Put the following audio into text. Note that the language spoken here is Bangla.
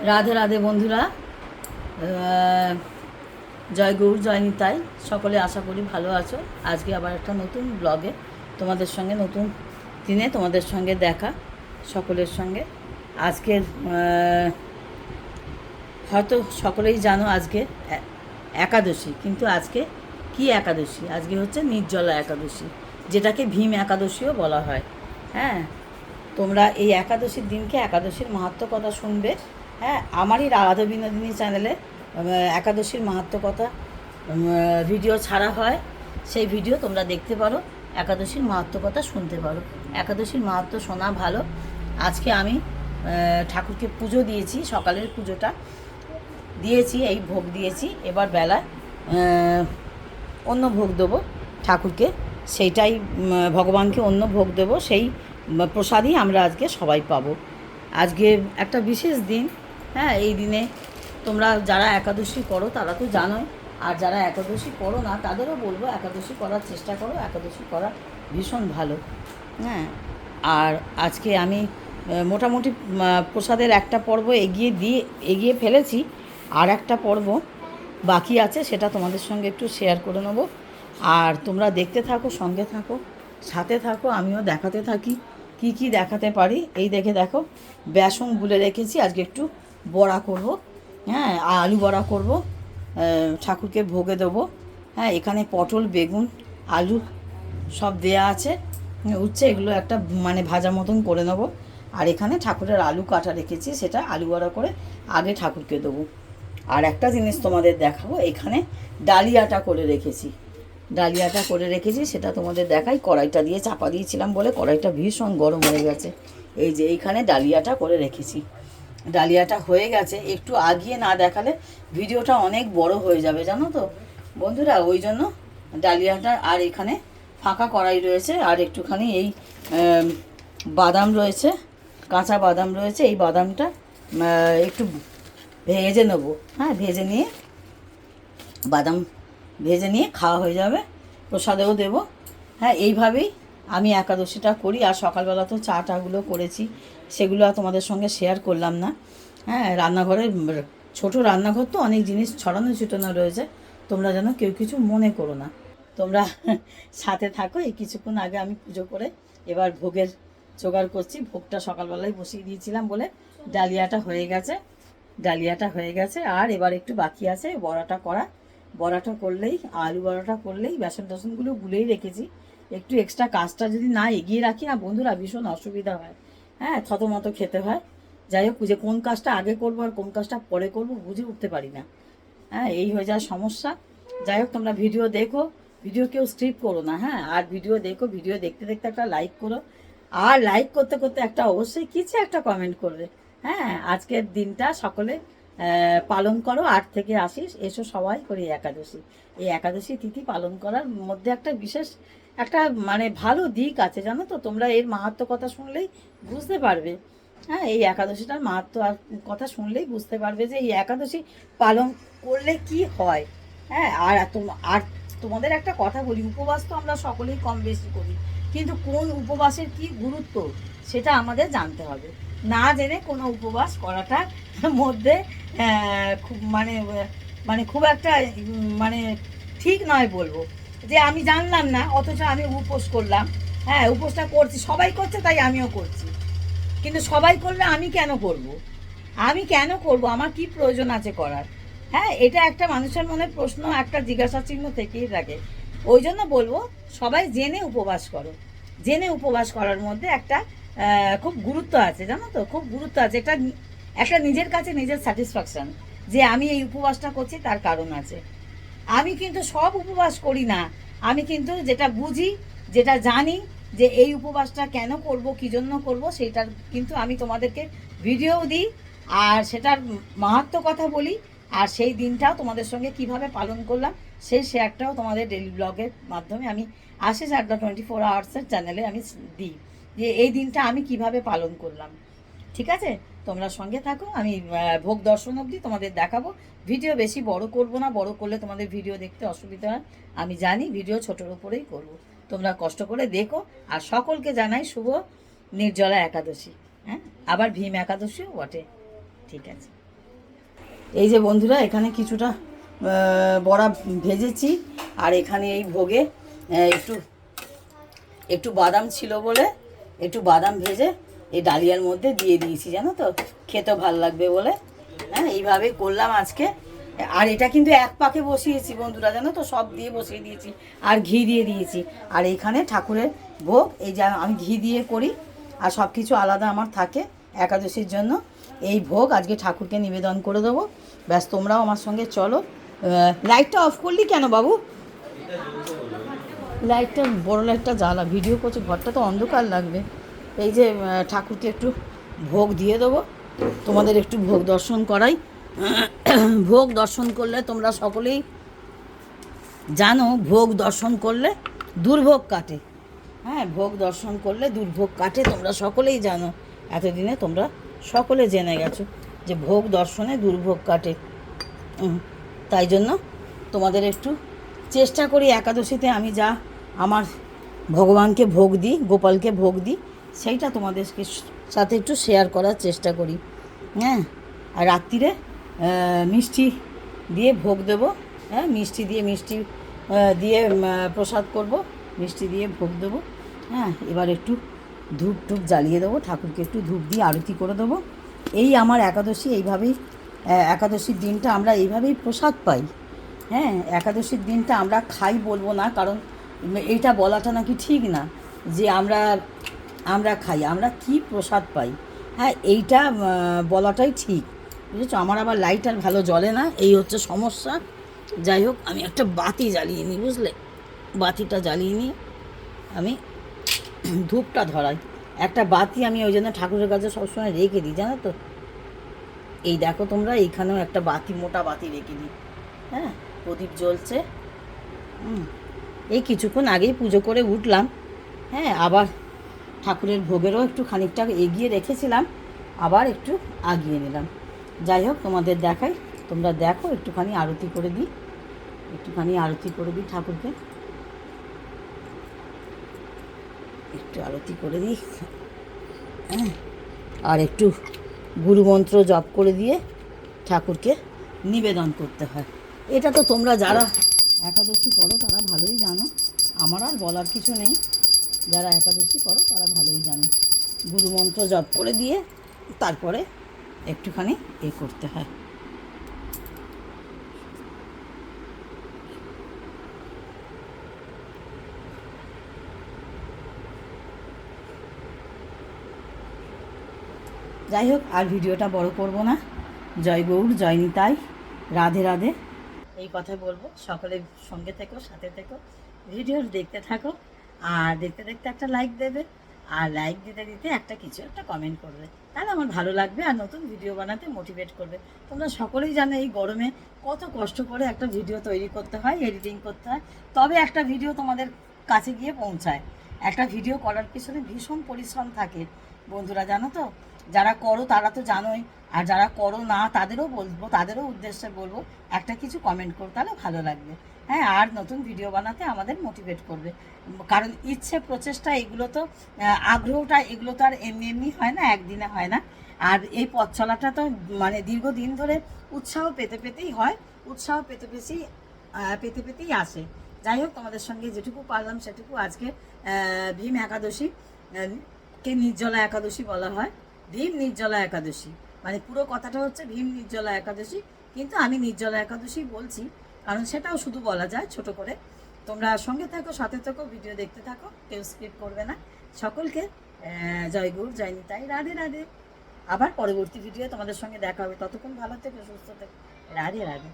রাধে রাধে বন্ধুরা, জয় গৌর জয় নিতাই। সকলে আশা করি ভালো আছো। আজকে আবার একটা নতুন ব্লগে তোমাদের সঙ্গে, নতুন দিনে তোমাদের সঙ্গে দেখা, সকলের সঙ্গে। আজকের হয়তো সকলেই জানো আজকে একাদশী, কিন্তু আজকে কি একাদশী? আজকে হচ্ছে নির্জলা একাদশী, যেটাকে ভীম একাদশীও বলা হয়। হ্যাঁ, তোমরা এই একাদশীর দিনকে একাদশীর মাহাত্ম্য কথা শুনবে। হ্যাঁ, আমারই রাধা বিনোদিনী চ্যানেলে একাদশীর মাহাত্ম্য কথা ভিডিও ছাড়া হয়। সেই ভিডিও তোমরা দেখতে পারো, একাদশীর মাহাত্ম্য কথা শুনতে পারো। একাদশীর মাহাত্ম্য শোনা ভালো। আজকে আমি ঠাকুরকে পুজো দিয়েছি, সকালের পুজোটা দিয়েছি, এই ভোগ দিয়েছি। এবার বেলায় অন্য ভোগ দেবো ঠাকুরকে, সেইটাই ভগবানকে অন্য ভোগ দেবো, সেই প্রসাদই আমরা আজকে সবাই পাবো। আজকে একটা বিশেষ দিন। হ্যাঁ, এই দিনে তোমরা যারা একাদশী করো তারা তো জানোই, আর যারা একাদশী করো না তাদেরও বলবো একাদশী করার চেষ্টা করো। একাদশী করা ভীষণ ভালো। হ্যাঁ, আর আজকে আমি মোটামুটি প্রসাদের একটা পর্ব এগিয়ে ফেলেছি, আর একটা পর্ব বাকি আছে, সেটা তোমাদের সঙ্গে একটু শেয়ার করে নেবো। আর তোমরা দেখতে থাকো, সঙ্গে থাকো, সাথে থাকো, আমিও দেখাতে থাকি কি কি দেখাতে পারি। এই দেখো, বেসন গুলে রেখেছি, আজকে একটু বড়া করব। হ্যাঁ, আলু বড়া করব, ঠাকুরকে ভোগে দেবো। হ্যাঁ, এখানে পটল, বেগুন, আলু সব দেয়া আছে, উচ্ছে, এগুলো একটা ভাজা মতন করে নেবো। আর এখানে ঠাকুরের আলু কাটা রেখেছি, সেটা আলু বড়া করে আগে ঠাকুরকে দেবো। আর একটা জিনিস তোমাদের দেখাবো, এখানে ডালিয়াটা করে রেখেছি, সেটা তোমাদের দেখাই। কড়াইটা দিয়ে চাপা দিয়েছিলাম বলে কড়াইটা ভীষণ গরম হয়ে গেছে। এই যে এইখানে ডালিয়াটা করে রেখেছি, ডালিয়াটা হয়ে গেছে। একটু আগিয়ে না দেখালে ভিডিওটা অনেক বড় হয়ে যাবে, জানো তো বন্ধুরা, ওই জন্য ডালিয়াটা। আর এখানে ফাঁকা কড়াই রয়েছে, আর একটুখানি এই বাদাম রয়েছে, কাঁচা বাদাম রয়েছে। এই বাদামটা একটু ভেজে নেবো। হ্যাঁ, বাদাম ভেজে নিয়ে খাওয়া হয়ে যাবে, প্রসাদেও দেবো। হ্যাঁ, এইভাবেই আমি একাদশীটা করি। আর সকালবেলা তো চাটাগুলো করেছি, সেগুলো আর তোমাদের সঙ্গে শেয়ার করলাম না। হ্যাঁ, রান্নাঘরে ছোট রান্নাঘর তো, অনেক জিনিস ছড়ানো ছিটানো রয়েছে, তোমরা যেন কেউ কিছু মনে করো না। তোমরা সাথে থাকো। এই কিছুক্ষণ আগে আমি পুজো করে এবার ভোগের জোগাড় করছি। ভোগটা সকালবেলায় বসিয়ে দিয়েছিলাম বলে ডালিয়াটা হয়ে গেছে। আর এবার একটু বাকি আছে বড়াটা করা। বড়াটা করলেই, আলু বড়াটা করলেই, বেসন টেসনগুলো গুলেই রেখেছি। একটু এক্সট্রা কাজটা যদি না এগিয়ে রাখি না বন্ধুরা, ভীষণ অসুবিধা হয়। হ্যাঁ, থতমতো খেতে হয়। যাই হোক, যে কোন কাজটা আগে করবো আর কোন কাজটা পরে করবো বুঝে উঠতে পারি না। হ্যাঁ, এই হয়ে যায় সমস্যা। যাই হোক, তোমরা ভিডিও দেখো, ভিডিও কেউ স্কিপ করো না। হ্যাঁ, আর ভিডিও দেখো, ভিডিও দেখতে দেখতে একটা লাইক করো, আর লাইক করতে করতে একটা অবশ্যই কিছু একটা কমেন্ট করবে। হ্যাঁ, আজকের দিনটা সকলে পালন করো। 8 থেকে 80 এসো সবাই করি একাদশী। এই একাদশী তিথি পালন করার মধ্যে একটা বিশেষ একটা ভালো দিক আছে, জানো তো। তোমরা এর মাহাত্ম্য কথা শুনলেই বুঝতে পারবে। হ্যাঁ, এই একাদশীটার মাহাত্ম্য আর কথা শুনলেই বুঝতে পারবে যে এই একাদশী পালন করলে কি হয়। হ্যাঁ, আর তোমাদের একটা কথা বলি, উপবাস তো আমরা সকলেই কম বেশি করি, কিন্তু কোন উপবাসের কি গুরুত্ব সেটা আমাদের জানতে হবে। না জেনে কোনো উপবাস করাটা মধ্যে খুব খুব একটা ঠিক নয় বলবো। যে আমি জানলাম না, অথচ আমি উপোস করলাম। হ্যাঁ, উপোসটা করছি, সবাই করছে তাই আমিও করছি, কিন্তু সবাই করলে আমি কেন করব? আমার কি প্রয়োজন আছে করার? হ্যাঁ, এটা একটা মানুষের মনে প্রশ্ন, একটা জিজ্ঞাসা চিহ্ন থেকেই থাকে। ওই জন্য বলবো, সবাই জেনে উপবাস করো। জেনে উপবাস করার মধ্যে একটা খুব গুরুত্ব আছে, জানো তো, খুব গুরুত্ব আছে। একটা একটা নিজের কাছে নিজের স্যাটিসফ্যাকশন, যে আমি এই উপবাসটা করছি তার কারণ আছে। আমি কিন্তু সব উপবাস করি না, আমি কিন্তু যেটা বুঝি, যেটা জানি, যে এই উপবাসটা কেন করব, কী জন্য করব, সেইটার কিন্তু আমি তোমাদেরকে ভিডিও দিই, আর সেটার মাহাত্ম্য কথা বলি। আর সেই দিনটাও তোমাদের সঙ্গে কিভাবে পালন করলাম সেই শেয়ারটাও তোমাদের ডেলি ব্লগের মাধ্যমে আমি আশিস আড্ডা 24 আওয়ার্সের চ্যানেলে আমি দিই, যে এই দিনটা আমি কিভাবে পালন করলাম। ঠিক আছে, তোমরা সঙ্গে থাকো। আমি ভোগ দর্শন অবধি তোমাদের দেখাবো। ভিডিও বেশি বড় করব না, বড় করলে তোমাদের ভিডিও দেখতে অসুবিধা হয়, আমি জানি। ভিডিও ছোটোর উপরেই করব, তোমরা কষ্ট করে দেখো। আর সকলকে জানাই শুভ নির্জলা একাদশী। হ্যাঁ, আবার ভীম একাদশীও বটে। ঠিক আছে। এই যে বন্ধুরা এখানে কিছুটা বড়া ভেজেছি, আর এখানে এই ভোগে একটু একটু বাদাম ছিল বলে একটু বাদাম ভেজে এই ডালিয়ার মধ্যে দিয়ে দিয়েছি, জানো তো, খেতে ভালো লাগবে বলে। হ্যাঁ, এইভাবে করলাম আজকে। আর এটা কিন্তু এক পাকে বসিয়েছি বন্ধুরা, জানো তো, সব দিয়ে বসিয়ে দিয়েছি আর ঘি দিয়ে দিয়েছি। আর এইখানে ঠাকুরের ভোগ, এই যা আমি ঘি দিয়ে করি আর সব কিছু আলাদা আমার থাকে একাদশীর জন্য। এই ভোগ আজকে ঠাকুরকে নিবেদন করে দেবো। ব্যাস, তোমরাও আমার সঙ্গে চলো। লাইটটা অফ করলি কেন বাবু? লাইটটা, বড় লাইটটা জ্বালা, ভিডিও করছে, ঘরটা তো অন্ধকার লাগবে। এই যে ঠাকুরকে একটু ভোগ দিয়ে দেবো, তোমাদের একটু ভোগ দর্শন করাই। ভোগ দর্শন করলে তোমরা সকলেই জানো, ভোগ দর্শন করলে দুর্ভোগ কাটে। হ্যাঁ, ভোগ দর্শন করলে দুর্ভোগ কাটে, তোমরা সকলেই জানো। এতদিনে তোমরা সকলে জেনে গেছো যে ভোগ দর্শনে দুর্ভোগ কাটে। তাই জন্য তোমাদের একটু চেষ্টা করি একাদশীতে আমি যা আমার ভগবানকে ভোগ দিই, গোপালকে ভোগ দিই, সেইটা তোমাদেরকে সাথে একটু শেয়ার করার চেষ্টা করি। হ্যাঁ, আর রাত্রিরে মিষ্টি দিয়ে ভোগ দেবো। হ্যাঁ, মিষ্টি দিয়ে প্রসাদ করব, মিষ্টি দিয়ে ভোগ দেবো। হ্যাঁ, এবার একটু ধূপ টুপ জ্বালিয়ে দেবো, ঠাকুরকে একটু ধূপ দিয়ে আরতি করে দেবো। এই আমার একাদশী, এইভাবেই একাদশীর দিনটা আমরা এইভাবেই প্রসাদ পাই। হ্যাঁ, একাদশীর দিনটা আমরা খাই বলবো না, কারণ এইটা বলাটা নাকি ঠিক না যে আমরা খাই, আমরা কি প্রসাদ পাই। হ্যাঁ, এইটা বলাটাই ঠিক, বুঝেছো। আমার আবার লাইট আর ভালো জ্বলে না, এই হচ্ছে সমস্যা। যাই হোক, আমি একটা বাতি জ্বালিয়ে নিই, বুঝলে, বাতিটা জ্বালিয়ে নিই, আমি ধূপটা ধরাই। একটা বাতি আমি ওই জন্য ঠাকুরের কাছে সবসময় রেখে দিই, জানো তো। এই দেখো তোমরা, এইখানেও একটা বাতি, মোটা বাতি রেখে দিই। হ্যাঁ, প্রদীপ জ্বলছে। এই কিছুক্ষণ আগেই পুজো করে উঠলাম। হ্যাঁ, আবার ঠাকুরের ভোগেরও একটু খানিকটা এগিয়ে রেখেছিলাম, আবার একটু আগিয়ে নিলাম। যাই হোক, তোমাদের দেখাই, তোমরা দেখো, একটুখানি আরতি করে দিই, ঠাকুরকে একটু আরতি করে দিই। হ্যাঁ, আর একটু গুরুমন্ত্র জপ করে দিয়ে ঠাকুরকে নিবেদন করতে হয়। এটা তো তোমরা যারা একাদশী করো তারা ভালোই জানো, আমার আর বলার কিছু নেই। যারা একাদশী করো তারা ভালোই জানো, গুরুমন্ত্র জপ করে দিয়ে তারপরে একটুখানি করতে হয়। যাই হোক, আর ভিডিওটা বড় করব না। জয় গৌর, জয় নিতাই, রাধে রাধে। এই কথা বলবো, সকলের সঙ্গে থেকো, সাথে থেকো, ভিডিও দেখতে থাকো, আর দেখতে দেখতে একটা লাইক দেবে, আর লাইক দিতে দিতে একটা কমেন্ট করবে, তাহলে আমার ভালো লাগবে আর নতুন ভিডিও বানাতে মোটিভেট করবে। তোমরা সকলেই জানো এই গরমে কত কষ্ট করে একটা ভিডিও তৈরি করতে হয়, এডিটিং করতে হয়, তবে একটা ভিডিও তোমাদের কাছে গিয়ে পৌঁছায়। একটা ভিডিও করার পিছনে ভীষণ পরিশ্রম থাকে বন্ধুরা, জানো তো। যারা করো তারা তো জানোই, আর যারা করো না তাদেরও উদ্দেশ্যে বলবো, একটা কিছু কমেন্ট করো, তাহলে ভালো লাগবে। হ্যাঁ, আর নতুন ভিডিও বানাতে আমাদের মোটিভেট করবে, কারণ ইচ্ছে, প্রচেষ্টা, এগুলো তো আগ্রহটা, এগুলো তো আর এমনি এমনি হয় না, একদিনে হয় না। আর এই পথ চলাটা তো মানে দীর্ঘদিন ধরে উৎসাহ পেতে পেতেই হয়, উৎসাহ পেতে পেতেই আসে। যাই হোক, তোমাদের সঙ্গে যেটুকু পারলাম সেটুকু। আজকে ভীম একাদশী কে নির্জলা একাদশী বলা হয়, ভীম নির্জলা একাদশী, মানে পুরো কথাটা হচ্ছে ভীম নির্জলা একাদশী, কিন্তু আমি নির্জলা একাদশী বলছি কারণ সেটাও শুধু বলা যায় ছোট করে। তোমরা সঙ্গে থাকো, সাথে থাকো, ভিডিও দেখতে থাকো, কেউ স্কিপ করবে না। সকলকে জয় গৌর, জয় নিতাই, রাধে রাধে। আবার পরবর্তী ভিডিও তোমাদের সঙ্গে দেখা হবে, ততক্ষণ ভালো থেকো, সুস্থ থেকো, রাধে রাধে।